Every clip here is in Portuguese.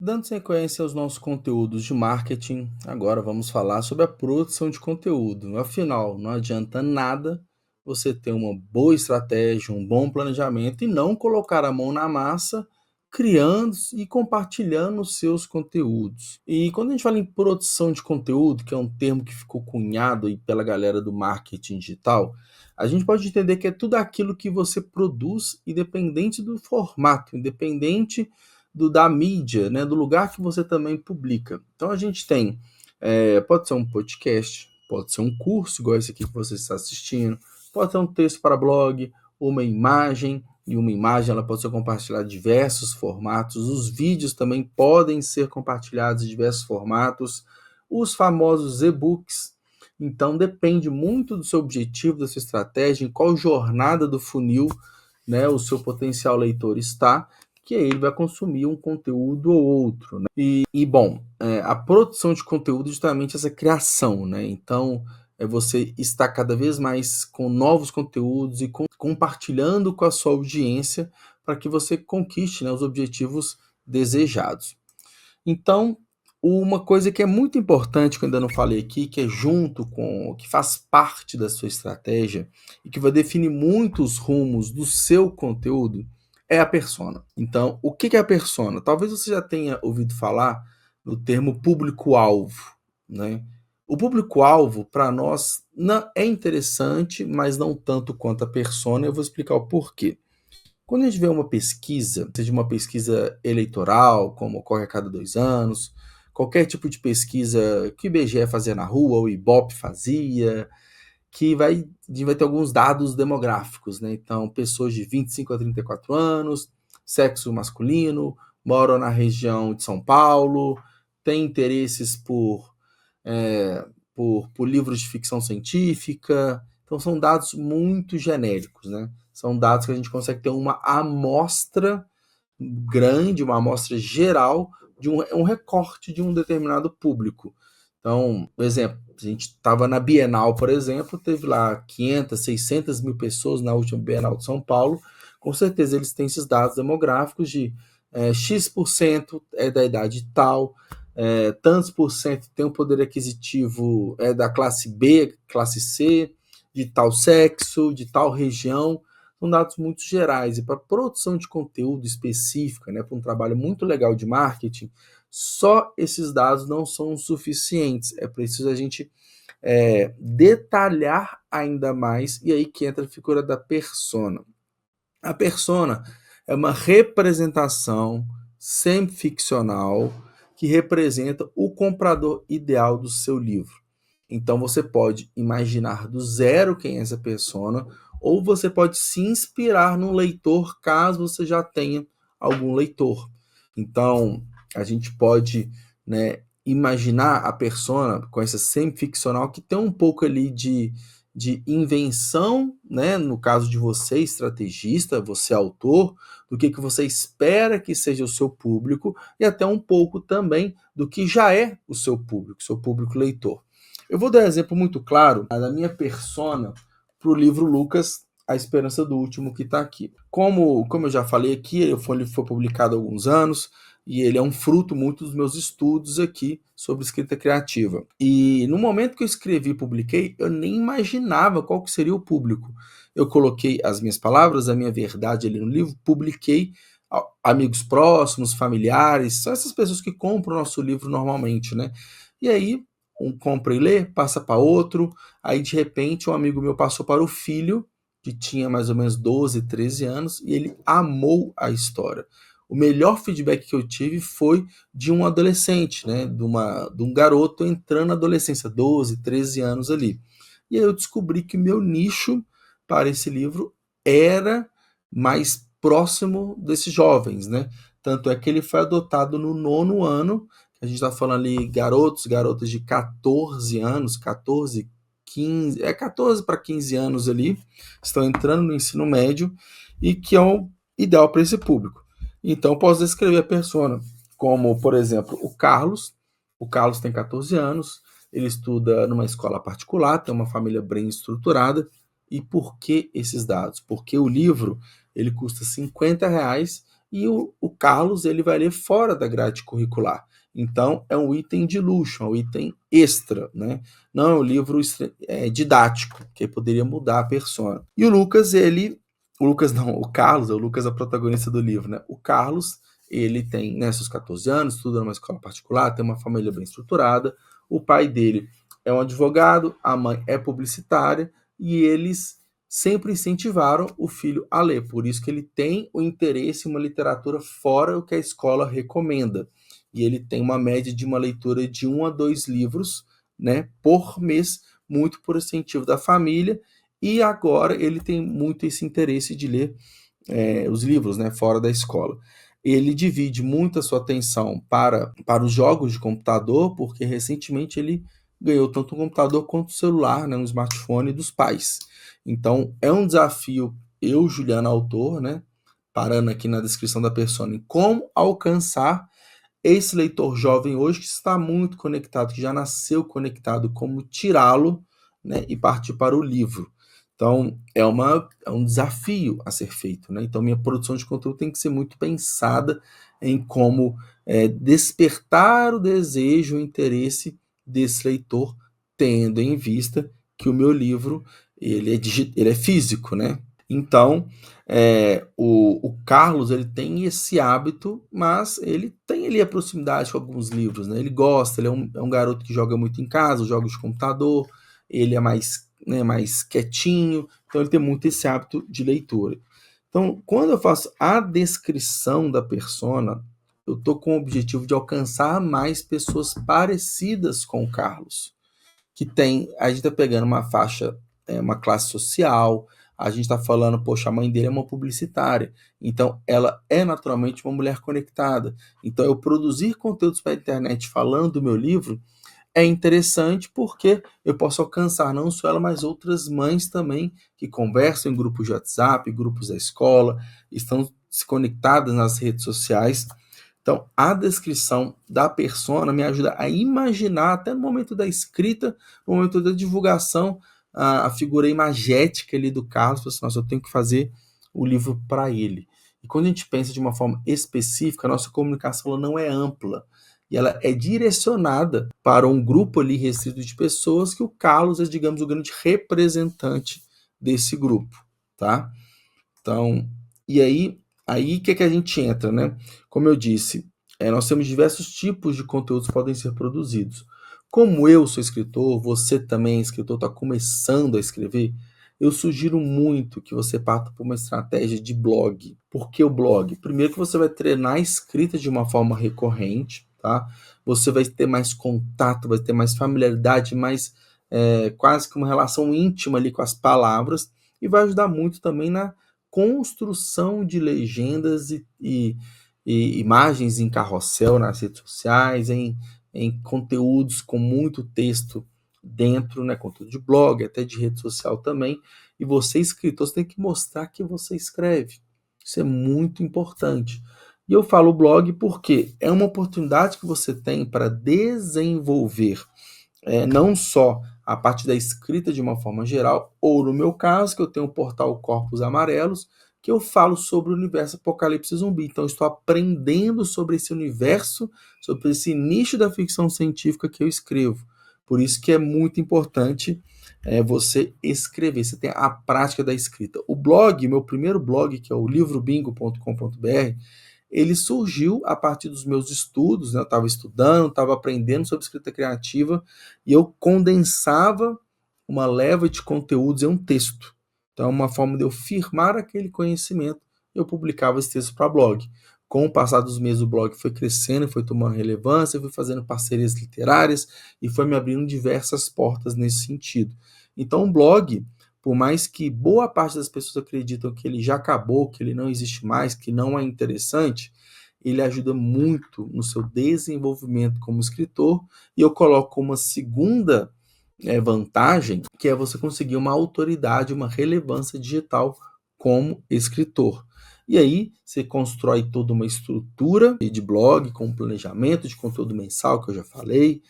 Dando sequência aos nossos conteúdos de marketing, agora vamos falar sobre a produção de conteúdo. Afinal, não adianta nada você ter uma boa estratégia, um bom planejamento e não colocar a mão na massa, criando e compartilhando os seus conteúdos. E quando a gente fala em produção de conteúdo, que é um termo que ficou cunhado aí pela galera do marketing digital, a gente pode entender que é tudo aquilo que você produz, independente do formato, independente da mídia, né, do lugar que você também publica. Então a gente tem, pode ser um podcast, pode ser um curso, igual esse aqui que você está assistindo, pode ser um texto para blog, uma imagem, e uma imagem ela pode ser compartilhada em diversos formatos, os vídeos também podem ser compartilhados em diversos formatos, os famosos e-books. Então depende muito do seu objetivo, da sua estratégia, em qual jornada do funil, né, o seu potencial leitor está, que aí ele vai consumir um conteúdo ou outro, né? Bom, a produção de conteúdo é justamente essa criação, né? Então, é você estar cada vez mais com novos conteúdos e compartilhando com a sua audiência para que você conquiste, né, os objetivos desejados. Então, uma coisa que é muito importante, que eu ainda não falei aqui, que é junto com, que faz parte da sua estratégia e que vai definir muito os rumos do seu conteúdo, é a persona. Então, o que é a persona? Talvez você já tenha ouvido falar no termo público-alvo, né? O público-alvo, para nós, não, é interessante, mas não tanto quanto a persona. Eu vou explicar o porquê. Quando a gente vê uma pesquisa, seja uma pesquisa eleitoral, como ocorre a cada 2 anos, qualquer tipo de pesquisa que o IBGE fazia na rua, o IBOP fazia, que vai ter alguns dados demográficos, né? Então, pessoas de 25 a 34 anos, sexo masculino, moram na região de São Paulo, têm interesses é, por livros de ficção científica. Então, são dados muito genéricos, né? São dados que a gente consegue ter uma amostra grande, uma amostra geral de um recorte de um determinado público. Então, por exemplo, a gente estava na Bienal, por exemplo, teve lá 500, 600 mil pessoas na última Bienal de São Paulo. Com certeza eles têm esses dados demográficos de X% é da idade tal, tantos por cento tem o poder aquisitivo da classe B, classe C, de tal sexo, de tal região. São dados muito gerais. E para produção de conteúdo específica, né, para um trabalho muito legal de marketing, só esses dados não são suficientes. É preciso a gente detalhar ainda mais, e aí que entra a figura da persona. A persona é uma representação semi-ficcional que representa o comprador ideal do seu livro. Então você pode imaginar do zero quem é essa persona, ou você pode se inspirar num leitor, caso você já tenha algum leitor. Então a gente pode, né, imaginar a persona com essa semi-ficcional que tem um pouco ali de invenção, né? No caso de você, estrategista, você autor, do que você espera que seja o seu público e até um pouco também do que já é o seu público leitor. Eu vou dar um exemplo muito claro da minha persona para o livro Lucas, A Esperança do Último, que está aqui. Como eu já falei aqui, ele foi publicado há alguns anos, e ele é um fruto muito dos meus estudos aqui sobre escrita criativa. E no momento que eu escrevi e publiquei, eu nem imaginava qual que seria o público. Eu coloquei as minhas palavras, a minha verdade ali no livro, publiquei amigos próximos, familiares, são essas pessoas que compram o nosso livro normalmente, né? E aí, um compra e lê, passa para outro, aí de repente um amigo meu passou para o filho, que tinha mais ou menos 12, 13 anos, e ele amou a história. O melhor feedback que eu tive foi de um adolescente, né? De um garoto entrando na adolescência, 12, 13 anos ali. E aí eu descobri que o meu nicho para esse livro era mais próximo desses jovens, né? Tanto é que ele foi adotado no 9º ano, a gente está falando ali garotos, garotas de 14 anos, 14, 15, 14 para 15 anos ali, estão entrando no ensino médio e que é o ideal para esse público. Então, posso descrever a persona como, por exemplo, o Carlos. O Carlos tem 14 anos, ele estuda numa escola particular, tem uma família bem estruturada. E por que esses dados? Porque o livro ele custa R$ 50 e o Carlos ele vai ler fora da grade curricular. Então, é um item de luxo, é um item extra, né? Não é um livro didático, que poderia mudar a persona. E o Lucas, o Carlos, o Lucas é o protagonista do livro, né? O Carlos, ele tem, né, seus 14 anos, estuda numa escola particular, tem uma família bem estruturada, o pai dele é um advogado, a mãe é publicitária, e eles sempre incentivaram o filho a ler, por isso que ele tem o interesse em uma literatura fora o que a escola recomenda. E ele tem uma média de uma leitura de 1 a 2 livros, né, por mês, muito por incentivo da família, e agora ele tem muito esse interesse de ler os livros, né, fora da escola. Ele divide muito a sua atenção para os jogos de computador, porque recentemente ele ganhou tanto o computador quanto o celular, né, um smartphone dos pais. Então, é um desafio, eu, Juliana, autor, né, parando aqui na descrição da persona, em como alcançar esse leitor jovem hoje que está muito conectado, que já nasceu conectado, como tirá-lo, né, e partir para o livro. Então, é um desafio a ser feito. Né? Então, minha produção de conteúdo tem que ser muito pensada em como despertar o desejo, o interesse desse leitor, tendo em vista que o meu livro ele é físico, né? Então, o Carlos ele tem esse hábito, mas ele tem ali a proximidade com alguns livros, né? Ele gosta, ele é um garoto que joga muito em casa, jogos de computador, ele é mais quietinho, então ele tem muito esse hábito de leitura. Então, quando eu faço a descrição da persona, eu estou com o objetivo de alcançar mais pessoas parecidas com o Carlos que tem, a gente está pegando uma faixa, uma classe social, a gente está falando, poxa, a mãe dele é uma publicitária, então ela é naturalmente uma mulher conectada. Então eu produzir conteúdos para a internet falando do meu livro é interessante porque eu posso alcançar não só ela, mas outras mães também que conversam em grupos de WhatsApp, grupos da escola, estão se conectadas nas redes sociais. Então, a descrição da persona me ajuda a imaginar, até no momento da escrita, no momento da divulgação, a figura imagética ali do Carlos. Assim, nossa, eu tenho que fazer o livro para ele. E quando a gente pensa de uma forma específica, a nossa comunicação ela não é ampla. E ela é direcionada para um grupo ali restrito de pessoas que o Carlos é, digamos, o grande representante desse grupo, tá? Então, e aí o que, é que a gente entra, né? Como eu disse, nós temos diversos tipos de conteúdos que podem ser produzidos. Como eu sou escritor, você também é escritor, está começando a escrever, eu sugiro muito que você parta por uma estratégia de blog. Por que o blog? Primeiro que você vai treinar a escrita de uma forma recorrente, tá? Você vai ter mais contato, vai ter mais familiaridade, mais quase que uma relação íntima ali com as palavras, e vai ajudar muito também na construção de legendas e imagens em carrossel nas redes sociais, em conteúdos com muito texto dentro, né, conteúdo de blog, até de rede social também. E você, escritor, você tem que mostrar que você escreve. Isso é muito importante. E eu falo blog porque é uma oportunidade que você tem para desenvolver não só a parte da escrita de uma forma geral, ou no meu caso, que eu tenho o portal Corpos Amarelos, que eu falo sobre o universo Apocalipse Zumbi. Então, eu estou aprendendo sobre esse universo, sobre esse nicho da ficção científica que eu escrevo. Por isso que é muito importante você escrever, você tem a prática da escrita. O blog, meu primeiro blog, que é o livrobingo.com.br, ele surgiu a partir dos meus estudos, né? Eu estava estudando, estava aprendendo sobre escrita criativa e eu condensava uma leva de conteúdos em um texto. Então, é uma forma de eu firmar aquele conhecimento e eu publicava esse texto para blog. Com o passar dos meses, o blog foi crescendo, foi tomando relevância, fui fazendo parcerias literárias e foi me abrindo diversas portas nesse sentido. Então, o blog, por mais que boa parte das pessoas acreditam que ele já acabou, que ele não existe mais, que não é interessante, ele ajuda muito no seu desenvolvimento como escritor. E eu coloco uma segunda vantagem, que é você conseguir uma autoridade, uma relevância digital como escritor. E aí você constrói toda uma estrutura de blog com planejamento de conteúdo mensal, que eu já falei.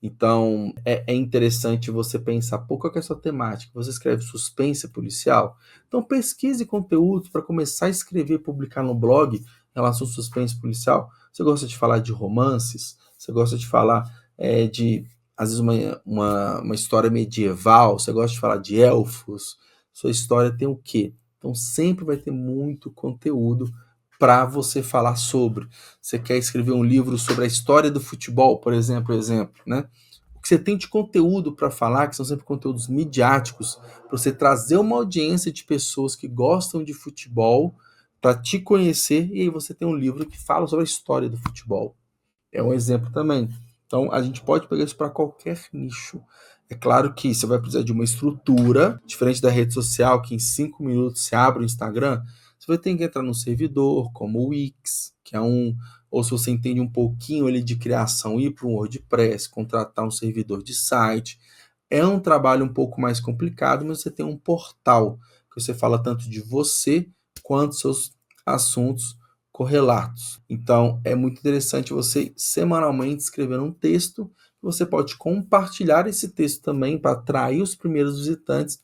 Então, é interessante você pensar, qual que é a sua temática? Você escreve suspense policial? Então, pesquise conteúdos para começar a escrever e publicar no blog relação suspense policial? Você gosta de falar de romances? Você gosta de falar de, às vezes, uma história medieval? Você gosta de falar de elfos? Sua história tem o quê? Então, sempre vai ter muito conteúdo para você falar sobre. Você quer escrever um livro sobre a história do futebol, por exemplo, né? O que você tem de conteúdo para falar, que são sempre conteúdos midiáticos, para você trazer uma audiência de pessoas que gostam de futebol para te conhecer, e aí você tem um livro que fala sobre a história do futebol. É um exemplo também. Então, a gente pode pegar isso para qualquer nicho. É claro que você vai precisar de uma estrutura, diferente da rede social, que em 5 minutos você abre o Instagram, você vai ter que entrar num servidor, como o Wix, que é ou se você entende um pouquinho ali de criação, ir para um WordPress, contratar um servidor de site. É um trabalho um pouco mais complicado, mas você tem um portal que você fala tanto de você quanto seus assuntos correlatos. Então, é muito interessante você semanalmente escrever um texto. Você pode compartilhar esse texto também para atrair os primeiros visitantes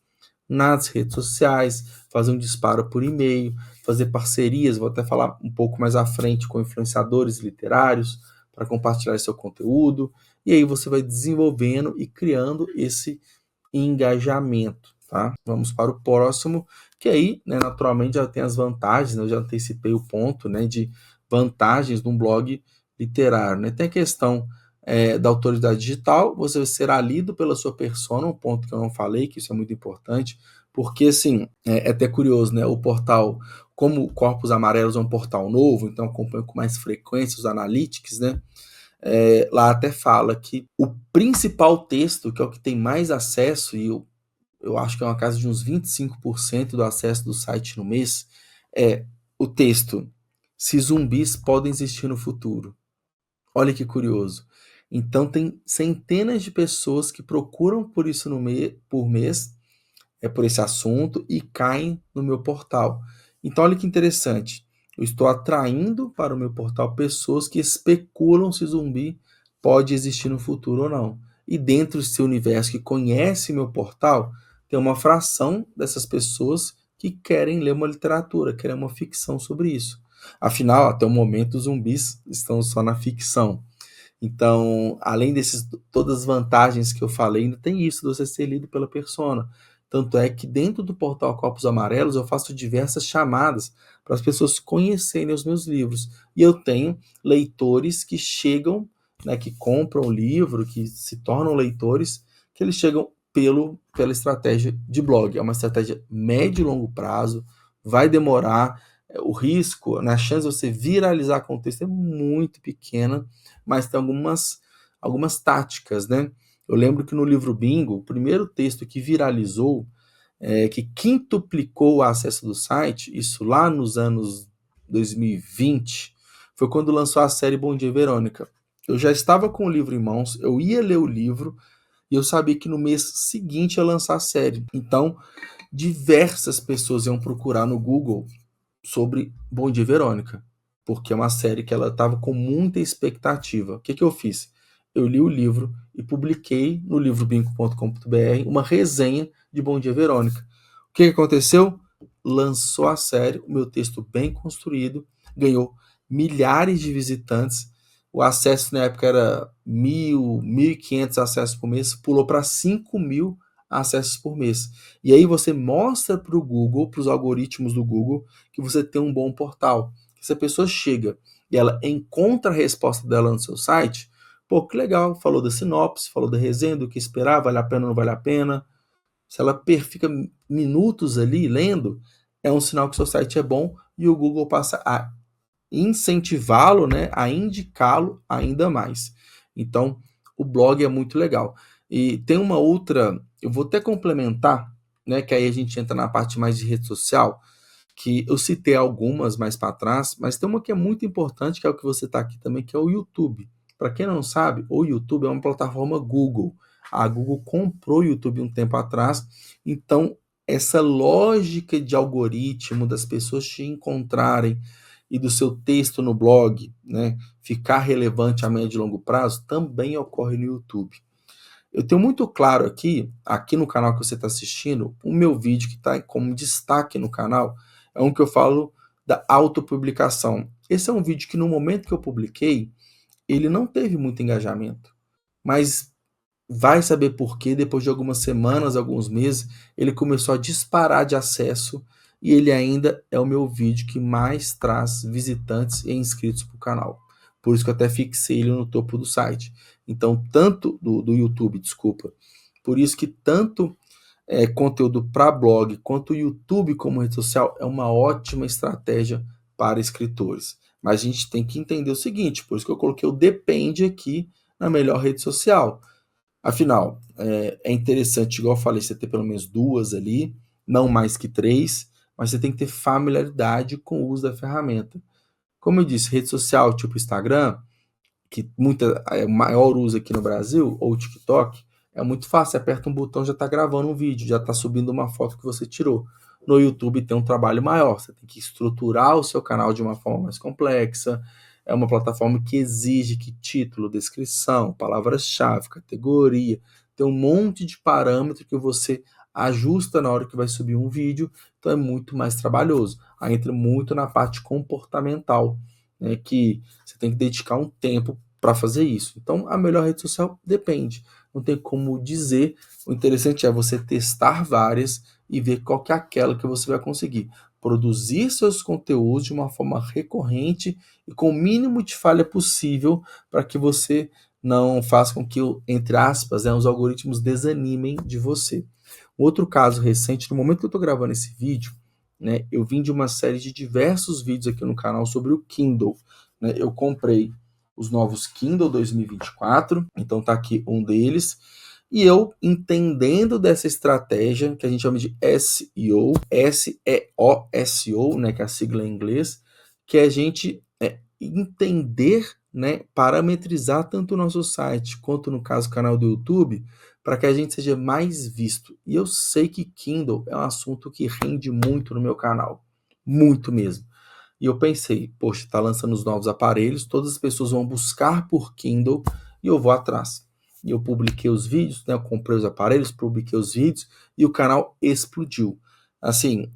nas redes sociais, fazer um disparo por e-mail, fazer parcerias, vou até falar um pouco mais à frente com influenciadores literários para compartilhar seu conteúdo. E aí você vai desenvolvendo e criando esse engajamento, tá? Vamos para o próximo, que aí, né, naturalmente já tem as vantagens, né? Eu já antecipei o ponto, né, de vantagens de um blog literário, né? Tem a questão da autoridade digital, você será lido pela sua persona, um ponto que eu não falei, que isso é muito importante, porque, assim, é até curioso, né? O portal, como o Corpos Amarelos é um portal novo, então acompanho com mais frequência os analytics, né? Lá até fala que o principal texto, que é o que tem mais acesso, e eu acho que é uma casa de uns 25% do acesso do site no mês, é o texto: se zumbis podem existir no futuro. Olha que curioso. Então tem centenas de pessoas que procuram por isso por mês, por esse assunto, e caem no meu portal. Então olha que interessante. Eu estou atraindo para o meu portal pessoas que especulam se zumbi pode existir no futuro ou não. E dentro desse universo que conhece meu portal, tem uma fração dessas pessoas que querem ler uma literatura, querem uma ficção sobre isso. Afinal, até o momento, os zumbis estão só na ficção. Então, além desses todas as vantagens que eu falei, ainda tem isso de você ser lido pela persona. Tanto é que dentro do portal Copos Amarelos eu faço diversas chamadas para as pessoas conhecerem os meus livros. E eu tenho leitores que chegam, né, que compram o livro, que se tornam leitores, que eles chegam pela estratégia de blog. É uma estratégia médio e longo prazo, vai demorar, o risco, né, a chance de você viralizar com o texto é muito pequena, mas tem algumas táticas, né? Eu lembro que no livro Bingo, o primeiro texto que viralizou, que quintuplicou o acesso do site, isso lá nos anos 2020, foi quando lançou a série Bom Dia Verônica. Eu já estava com o livro em mãos, eu ia ler o livro e eu sabia que no mês seguinte ia lançar a série. Então, diversas pessoas iam procurar no Google sobre Bom Dia Verônica, porque é uma série que ela estava com muita expectativa. O que eu fiz? Eu li o livro e publiquei no livrobinco.com.br uma resenha de Bom Dia Verônica. O que aconteceu? Lançou a série, o meu texto bem construído, ganhou milhares de visitantes. O acesso na época era 1.000, 1.500 acessos por mês, pulou para 5.000 acessos por mês. E aí você mostra para o Google, para os algoritmos do Google, que você tem um bom portal. Se a pessoa chega e ela encontra a resposta dela no seu site, pô, que legal, falou da sinopse, falou da resenha, do que esperar, vale a pena ou não vale a pena. Se ela fica minutos ali lendo, é um sinal que seu site é bom e o Google passa a incentivá-lo, né, a indicá-lo ainda mais. Então, o blog é muito legal. E tem uma outra, eu vou até complementar, né, que aí a gente entra na parte mais de rede social, que eu citei algumas mais para trás, mas tem uma que é muito importante, que é o que você está aqui também, que é o YouTube. Para quem não sabe, o YouTube é uma plataforma Google. A Google comprou o YouTube um tempo atrás, então essa lógica de algoritmo das pessoas te encontrarem e do seu texto no blog, né, ficar relevante a médio e longo prazo, também ocorre no YouTube. Eu tenho muito claro aqui no canal que você está assistindo, o meu vídeo que está como destaque no canal é um que eu falo da autopublicação. esse é um vídeo que no momento que eu publiquei, ele não teve muito engajamento, mas vai saber por quê, depois de algumas semanas, alguns meses, ele começou a disparar de acesso e ele ainda é o meu vídeo que mais traz visitantes e inscritos para o canal. Por isso que eu até fixei ele no topo do site. Então, tanto do YouTube, desculpa. Por isso que tanto conteúdo para blog quanto o YouTube como rede social é uma ótima estratégia para escritores. Mas a gente tem que entender o seguinte, por isso que eu coloquei o depende aqui na melhor rede social. Afinal, é interessante, igual eu falei, você ter pelo menos duas ali, não mais que três, mas você tem que ter familiaridade com o uso da ferramenta. Como eu disse, rede social tipo Instagram, que é o maior uso aqui no Brasil, ou TikTok, é muito fácil. Você aperta um botão, já está gravando um vídeo, já está subindo uma foto que você tirou. No YouTube tem um trabalho maior, você tem que estruturar o seu canal de uma forma mais complexa. É uma plataforma que exige que título, descrição, palavras-chave, categoria, tem um monte de parâmetro que você ajusta na hora que vai subir um vídeo, então é muito mais trabalhoso. Aí entra muito na parte comportamental, né, que você tem que dedicar um tempo para fazer isso. Então, a melhor rede social depende. Não tem como dizer. O interessante é você testar várias e ver qual que é aquela que você vai conseguir produzir seus conteúdos de uma forma recorrente e com o mínimo de falha possível para que você não faça com que, entre aspas, os algoritmos desanimem de você. Outro caso recente, no momento que eu estou gravando esse vídeo, né, eu vim de uma série de diversos vídeos aqui no canal sobre o Kindle. Né, eu comprei os novos Kindle 2024, então tá aqui um deles. E eu entendendo dessa estratégia que a gente chama de SEO, SEO, né, que é a sigla em inglês, que é a gente entender, né, parametrizar tanto o nosso site quanto no caso o canal do YouTube, para que a gente seja mais visto. E eu sei que Kindle é um assunto que rende muito no meu canal, muito mesmo. E eu pensei, poxa, tá lançando os novos aparelhos, todas as pessoas vão buscar por Kindle e eu vou atrás. E eu publiquei os vídeos, né? Eu comprei os aparelhos, publiquei os vídeos e o canal explodiu. Assim,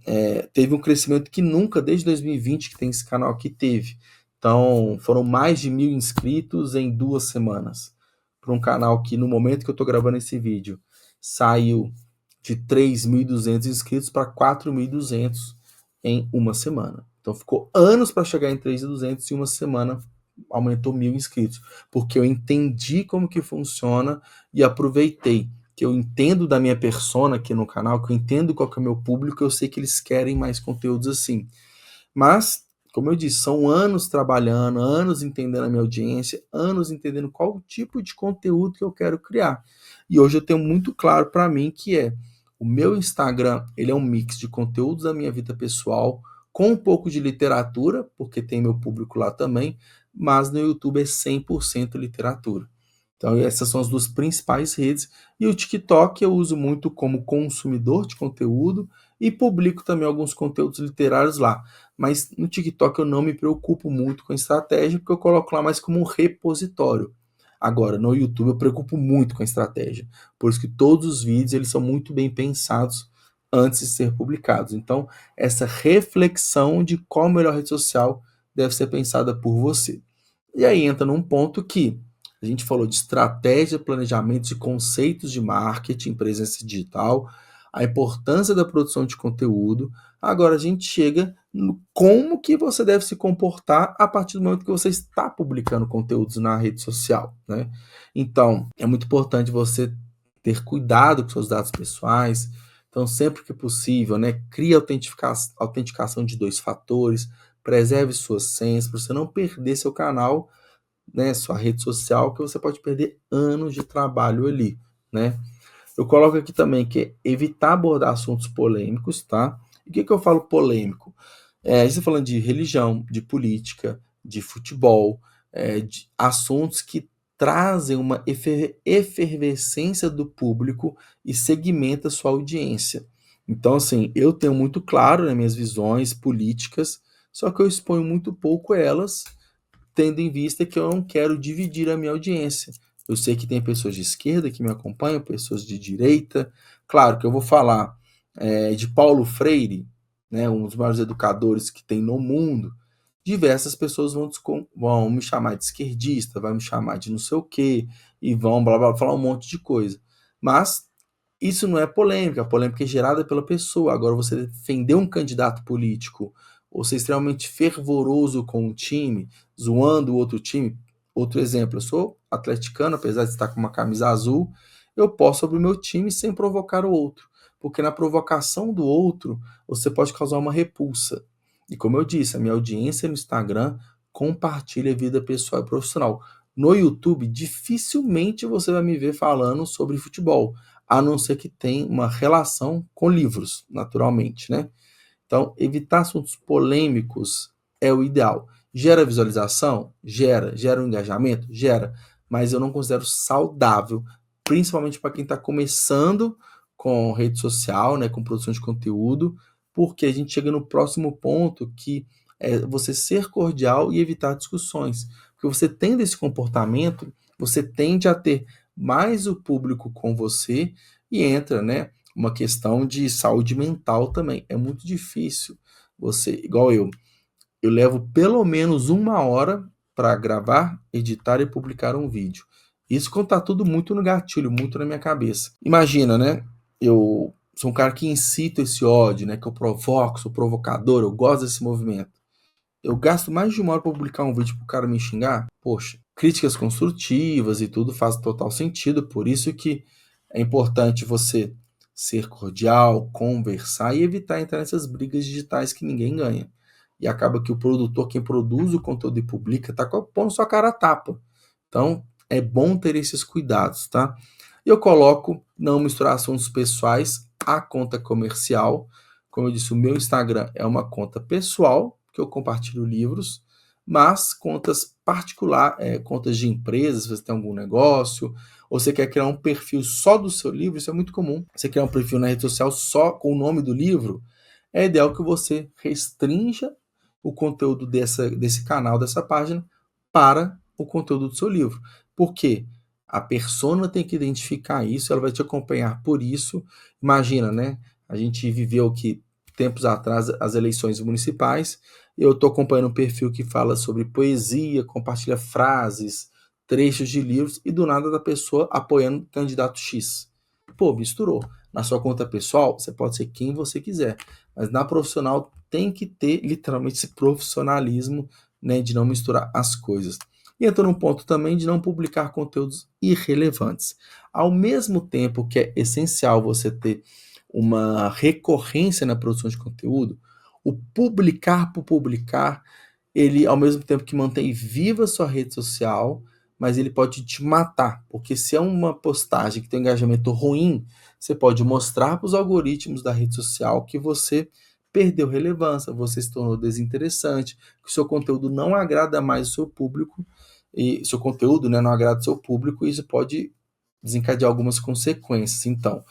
teve um crescimento que nunca, desde 2020 que tem esse canal aqui, teve. Então, foram mais de 1.000 inscritos em 2 semanas. Para um canal que, no momento que eu estou gravando esse vídeo, saiu de 3.200 inscritos para 4.200 em uma semana. Então ficou anos para chegar em 3.200 e uma semana aumentou 1.000 inscritos, porque eu entendi como que funciona e aproveitei que eu entendo da minha persona aqui no canal, que eu entendo qual que é o meu público, eu sei que eles querem mais conteúdos assim. Mas, como eu disse, são anos trabalhando, anos entendendo a minha audiência, anos entendendo qual tipo de conteúdo que eu quero criar. E hoje eu tenho muito claro para mim que o meu Instagram, ele é um mix de conteúdos da minha vida pessoal, com um pouco de literatura, porque tem meu público lá também, mas no YouTube é 100% literatura. Então, essas são as duas principais redes. E o TikTok eu uso muito como consumidor de conteúdo e publico também alguns conteúdos literários lá. Mas no TikTok eu não me preocupo muito com a estratégia, porque eu coloco lá mais como um repositório. Agora, no YouTube eu preocupo muito com a estratégia. Por isso que todos os vídeos eles são muito bem pensados antes de ser publicados. Então, essa reflexão de qual a melhor rede social deve ser pensada por você. E aí entra num ponto que a gente falou de estratégia, planejamento e conceitos de marketing, presença digital, a importância da produção de conteúdo. Agora a gente chega no como que você deve se comportar a partir do momento que você está publicando conteúdos na rede social, né? Então, é muito importante você ter cuidado com seus dados pessoais. Então, sempre que possível, né, crie autenticação de 2 fatores, preserve suas senhas para você não perder seu canal, né, sua rede social, que você pode perder anos de trabalho ali, né? Eu coloco aqui também que é evitar abordar assuntos polêmicos, tá? E o que eu falo polêmico? A gente está falando de religião, de política, de futebol, de assuntos que trazem uma efervescência do público e segmenta sua audiência. Então, assim, eu tenho muito claro nas minhas visões políticas, só que eu exponho muito pouco elas, tendo em vista que eu não quero dividir a minha audiência. Eu sei que tem pessoas de esquerda que me acompanham, pessoas de direita. Claro que eu vou falar de Paulo Freire, né, um dos maiores educadores que tem no mundo. diversas pessoas vão me chamar de esquerdista, vai me chamar de não sei o quê, e vão blá, blá, falar um monte de coisa. Mas isso não é polêmica, a polêmica é gerada pela pessoa. Agora, você defender um candidato político, ou ser extremamente fervoroso com um time, zoando o outro time. Outro exemplo, eu sou atleticano, apesar de estar com uma camisa azul, eu posso abrir meu time sem provocar o outro, porque na provocação do outro, você pode causar uma repulsa. E como eu disse, a minha audiência no Instagram compartilha vida pessoal e profissional. No YouTube, dificilmente você vai me ver falando sobre futebol, a não ser que tenha uma relação com livros, naturalmente, né? Então, evitar assuntos polêmicos é o ideal. Gera visualização? Gera. Gera um engajamento? Gera. Mas eu não considero saudável, principalmente para quem está começando com rede social, né, com produção de conteúdo, porque a gente chega no próximo ponto, que é você ser cordial e evitar discussões. Porque você tendo esse comportamento, você tende a ter mais o público com você e entra, né, uma questão de saúde mental também. É muito difícil você, igual eu levo pelo menos 1 hora para gravar, editar e publicar um vídeo. Isso quando tá tudo muito no gatilho, muito na minha cabeça. Imagina, né? Eu sou um cara que incita esse ódio, né? Que eu provoco, sou provocador, eu gosto desse movimento. Eu gasto mais de 1 hora para publicar um vídeo pro cara me xingar. Poxa, críticas construtivas e tudo faz total sentido, por isso que é importante você ser cordial, conversar e evitar entrar nessas brigas digitais que ninguém ganha. E acaba que o produtor, quem produz o conteúdo e publica, tá pondo sua cara a tapa. Então, é bom ter esses cuidados, tá? E eu coloco não misturar assuntos pessoais à conta comercial. Como eu disse, o meu Instagram é uma conta pessoal, que eu compartilho livros, mas contas contas de empresas, se você tem algum negócio, ou você quer criar um perfil só do seu livro, isso é muito comum. Você criar um perfil na rede social só com o nome do livro, é ideal que você restrinja o conteúdo desse canal, dessa página, para o conteúdo do seu livro. Por quê? A persona tem que identificar isso, ela vai te acompanhar por isso. Imagina, né? A gente viveu aqui tempos atrás as eleições municipais. Eu estou acompanhando um perfil que fala sobre poesia, compartilha frases, trechos de livros e do nada da pessoa apoiando o candidato X. Pô, misturou. Na sua conta pessoal, você pode ser quem você quiser, mas na profissional tem que ter literalmente esse profissionalismo, né, de não misturar as coisas. E entra num ponto também de não publicar conteúdos irrelevantes. Ao mesmo tempo que é essencial você ter uma recorrência na produção de conteúdo, o publicar por publicar, ele ao mesmo tempo que mantém viva a sua rede social, mas ele pode te matar, porque se é uma postagem que tem um engajamento ruim, você pode mostrar para os algoritmos da rede social que você perdeu relevância, você se tornou desinteressante, que o seu conteúdo não agrada mais o seu público, e seu conteúdo, né, não agrada o seu público, e isso pode desencadear algumas consequências. Então,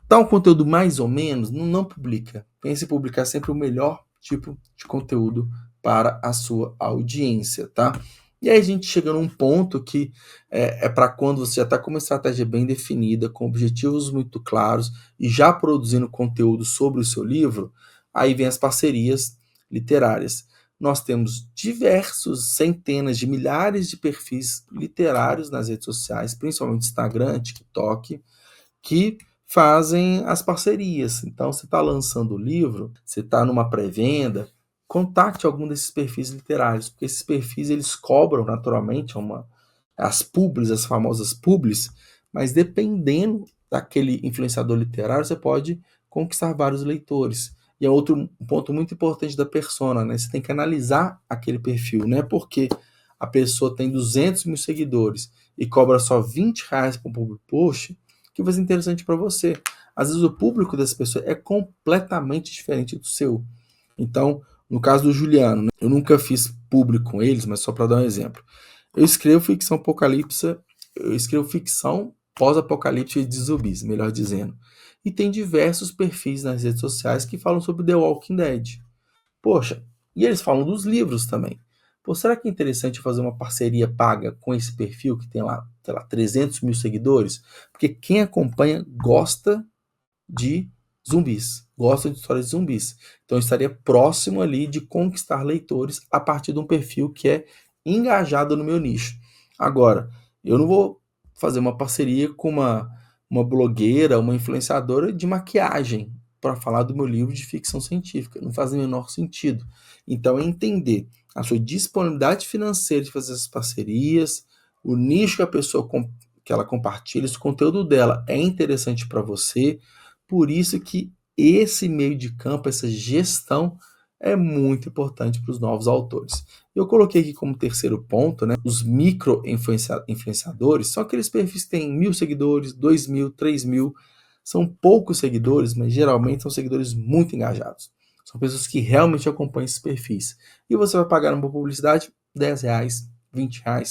tá um conteúdo mais ou menos, não publica. Pense em publicar sempre o melhor tipo de conteúdo para a sua audiência, tá? E aí a gente chega num ponto que é para quando você já está com uma estratégia bem definida, com objetivos muito claros e já produzindo conteúdo sobre o seu livro, aí vem as parcerias literárias. Nós temos diversos, centenas de milhares de perfis literários nas redes sociais, principalmente Instagram, TikTok, que fazem as parcerias. Então, você está lançando o livro, você está numa pré-venda, contacte algum desses perfis literários, porque esses perfis eles cobram naturalmente as publis, as famosas publis, mas dependendo daquele influenciador literário, você pode conquistar vários leitores. E é outro ponto muito importante da persona, né? Você tem que analisar aquele perfil, não é porque a pessoa tem 200 mil seguidores e cobra só R$ 20 por public post que vai ser interessante para você. Às vezes o público dessa pessoa é completamente diferente do seu. Então, no caso do Juliano, né, eu nunca fiz público com eles, mas só para dar um exemplo. Eu escrevo ficção apocalipse, eu escrevo ficção pós-apocalipse de zumbis, melhor dizendo. E tem diversos perfis nas redes sociais que falam sobre The Walking Dead. Poxa, e eles falam dos livros também. Pô, será que é interessante fazer uma parceria paga com esse perfil que tem lá, sei lá, 300 mil seguidores? Porque quem acompanha gosta de zumbis, gostam de histórias de zumbis. Então eu estaria próximo ali de conquistar leitores a partir de um perfil que é engajado no meu nicho. Agora, eu não vou fazer uma parceria com uma blogueira, uma influenciadora de maquiagem para falar do meu livro de ficção científica. Não faz o menor sentido. Então é entender a sua disponibilidade financeira de fazer essas parcerias, o nicho que a pessoa que ela compartilha, se o conteúdo dela é interessante para você. Por isso que esse meio de campo, essa gestão, é muito importante para os novos autores. Eu coloquei aqui como terceiro ponto, né, os micro influenciadores, são aqueles perfis que têm 1.000 seguidores, 2.000, 3.000, são poucos seguidores, mas geralmente são seguidores muito engajados. São pessoas que realmente acompanham esses perfis. E você vai pagar uma publicidade R$ 10, R$ 20, R$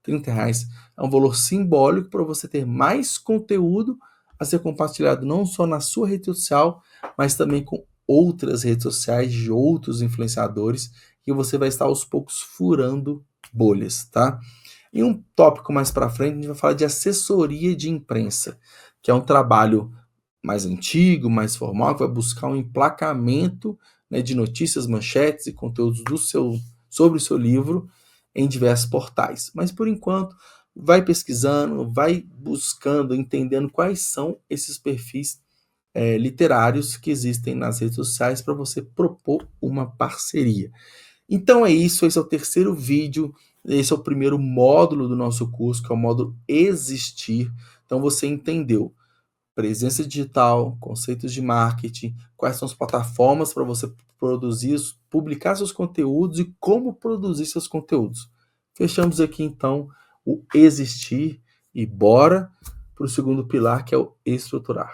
30. É um valor simbólico para você ter mais conteúdo a ser compartilhado não só na sua rede social, mas também com outras redes sociais de outros influenciadores, que você vai estar aos poucos furando bolhas, tá? Em um tópico mais para frente, a gente vai falar de assessoria de imprensa, que é um trabalho mais antigo, mais formal, que vai buscar um emplacamento, né, de notícias, manchetes e conteúdos sobre o seu livro em diversos portais. Mas por enquanto, vai pesquisando, vai buscando, entendendo quais são esses perfis literários que existem nas redes sociais para você propor uma parceria. Então é isso, esse é o terceiro vídeo, esse é o primeiro módulo do nosso curso, que é o módulo Existir. Então você entendeu presença digital, conceitos de marketing, quais são as plataformas para você produzir, publicar seus conteúdos e como produzir seus conteúdos. Fechamos aqui então o existir e bora para o segundo pilar, que é o estruturar.